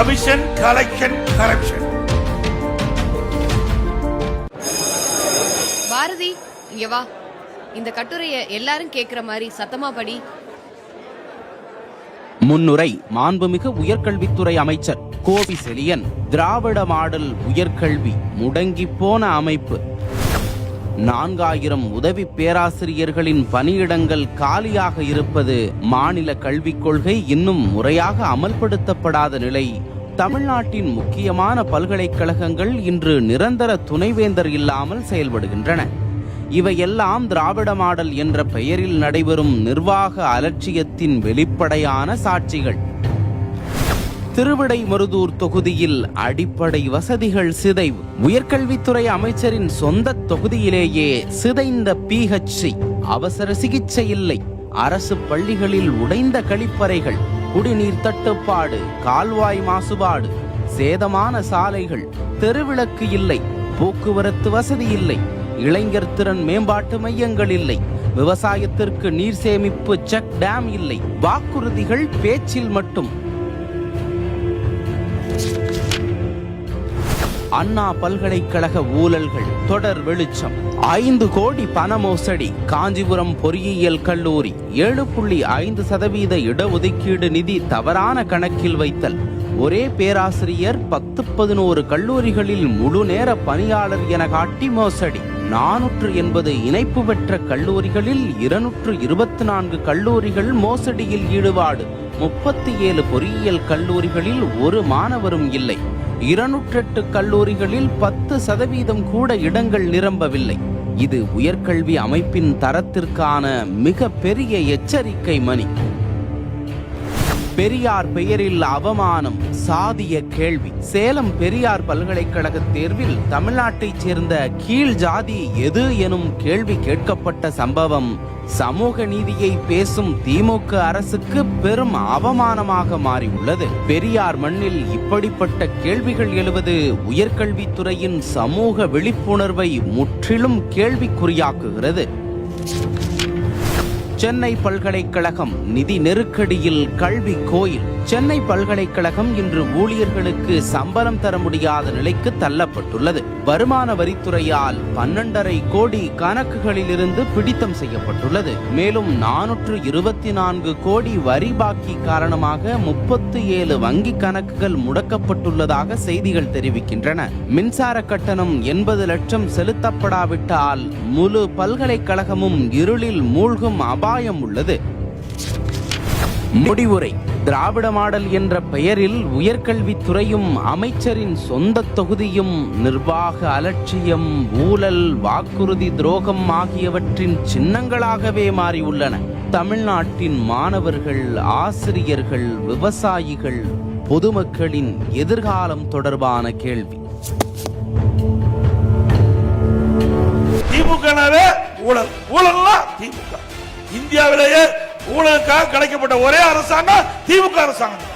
Commission, collection, corruption. Bharathi, இங்க வா. இந்த கட்டுரையை எல்லாரும் கேட்கிற மாதிரி சத்தமா படி. முன்னுரை. மாண்புமிகு உயர்கல்வித்துறை அமைச்சர் கோவி செழியன். திராவிட மாடல் உயர்கல்வி முடங்கி போன அமைப்பு. 4000 உதவி பேராசிரியர்களின் பணியிடங்கள் காலியாக இருப்பது. மாநில கல்விக் கொள்கை இன்னும் முறையாக அமல்படுத்தப்படாத நிலை. தமிழ்நாட்டின் முக்கியமான பல்கலைக்கழகங்கள் இன்று நிரந்தர துணைவேந்தர் இல்லாமல் செயல்படுகின்றன. இவையெல்லாம் திராவிட மாடல் என்ற பெயரில் நடைபெறும் நிர்வாக அலட்சியத்தின் வெளிப்படையான சாட்சிகள். திருவிடைமருதூர் தொகுதியில் அடிப்படை வசதிகள் சிதைவு. உயர்கல்வித்துறை அமைச்சரின் சொந்த தொகுதியிலேயே சிதைந்த PHC. அவசர சிகிச்சை இல்லை. அரசு பள்ளிகளில் உடைந்த கழிப்பறைகள், குடிநீர் தட்டுப்பாடு, கால்வாய் மாசுபாடு, சேதமான சாலைகள், தெருவிளக்கு இல்லை, போக்குவரத்து வசதி இல்லை, இளைஞர் திறன் மேம்பாட்டு மையங்கள் இல்லை, விவசாயத்திற்கு நீர் சேமிப்பு செக் டேம் இல்லை. வாக்குறுதிகள் பேச்சில் மட்டும். அண்ணா பல்கலைக்கழக ஊழல்கள் தொடர் வெளிச்சம். 5 கோடி பண மோசடி. காஞ்சிபுரம் பொறியியல் கல்லூரி 7.5% இடஒதுக்கீடு நிதி தவறான கணக்கில் வைத்தல். ஒரே பேராசிரியர் 10-11 கல்லூரிகளில் முழு நேர பணியாளர் என காட்டி மோசடி. 480 இணைப்பு பெற்ற கல்லூரிகளில் 224 கல்லூரிகள் மோசடியில் ஈடுபாடு. 37 பொறியியல் கல்லூரிகளில் ஒரு மாணவரும் இல்லை. 208 கல்லூரிகளில் 10% கூட இடங்கள் நிரம்பவில்லை. இது உயர்கல்வி அமைப்பின் தரத்திற்கான மிக பெரிய எச்சரிக்கை மணி. பெரியார் பெயரில் அவமானம், சாதிய கேள்வி. சேலம் பெரியார் பல்கலைக்கழக தேர்வில் தமிழ்நாட்டைச் சேர்ந்த கீழ் ஜாதி எது எனும் கேள்வி கேட்கப்பட்ட சம்பவம் சமூக நீதியை பேசும் திமுக அரசுக்கு பெரும் அவமானமாக மாறியுள்ளது. பெரியார் மண்ணில் இப்படிப்பட்ட கேள்விகள் எழுவது உயர்கல்வித்துறையின் சமூக விழிப்புணர்வை முற்றிலும் கேள்விக்குறியாக்குகிறது. சென்னை பல்கலைக்கழகம் நிதி நெருக்கடியில் கல்வி கோயில். சென்னை பல்கலைக்கழகம் இன்று ஊழியர்களுக்கு சம்பளம் தர முடியாத நிலைக்கு தள்ளப்பட்டுள்ளது. வருமான வரித்துறையால் 12.5 கோடி கணக்குகளில் இருந்து பிடித்தம் செய்யப்பட்டுள்ளது. மேலும் 424 கோடி வரி பாக்கி காரணமாக 37 வங்கி கணக்குகள் முடக்கப்பட்டுள்ளதாக செய்திகள் தெரிவிக்கின்றன. மின்சார கட்டணம் 80 லட்சம் செலுத்தப்படாவிட்டால் முழு பல்கலைக்கழகமும் இருளில் மூழ்கும் அபாயம் உள்ளது. முடிவுரை. திராவிட மாடல் என்ற பெயரில் உயர்கல்வித்துறையும் அமைச்சரின் சொந்த தொகுதியும் நிர்வாக அலட்சியம், ஊழல், வாக்குறுதி துரோகம் ஆகியவற்றின் சின்னங்களாகவே மாறியுள்ளன. தமிழ்நாட்டின் மாணவர்கள், ஆசிரியர்கள், விவசாயிகள், பொதுமக்களின் எதிர்காலம் தொடர்பான கேள்வி. திமுகவே ஊழல், ஊழல்லாம் திமுக. இந்தியாவிலேயே ஊழலுக்காக கிடைக்கப்பட்ட ஒரே அரசாங்கம் திமுக அரசாங்கம்.